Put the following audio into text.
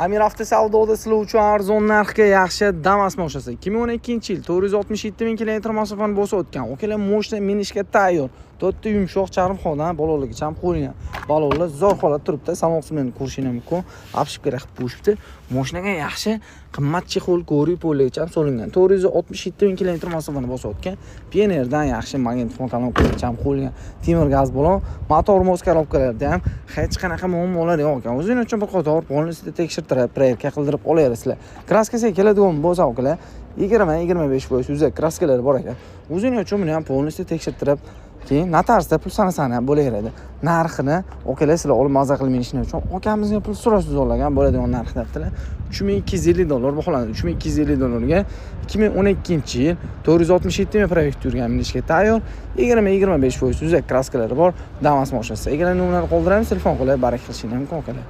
Amir avtosavdoda sizlar uchun arzon narxga yaxshi Damas mashinasi 2012-yil 467 ming kilometr masofani bosib o'tgan. Okalar mashina minishga tayyor. To'rtta yumshoq charm xonadan balolargacha ham qo'yilgan. Balolar zo'r holatda turibdi. Salon qismini ko'rishing mumkin. Apshibga qilib qo'yishibdi. Mashinaga yaxshi qimmat chexol ko'riy po'lagacha ham solingan. 467 ming kilometr masofani bosib o'tgan. Pioneerdan yaxshi magnetofon kolonkalargacha ham qo'yilgan. Temir gaz balon, motor mos korobkalarda ham hech qanaqa muammolar yo'q ekan. O'zingiz uchun bir qator polnisida tekshirtirib, proyerka qildirib olasizlar. Kraskasiga keladigan bo'lsa, okalar 20-25% uzak kraskalar bor ekan. O'zingiz uchun buni ham polnisida tekshirtirib, keyin notarsda pul sanasani ham bo'laveradi. Narxini okalar sizlar olib maza qilmayishini uchun akamizga pul so'rashsiz olagan bo'ladigan narx debdilar. $3250 baholanadi. $3250 ga 2012-yil 467 ming proyekt yurgan minishga tayyor 20-25% uzak kraskalari bor Damas mashinasi. Egalar nomerni qoldiramiz, telefon qilib barak qilishingiz mumkin okalar.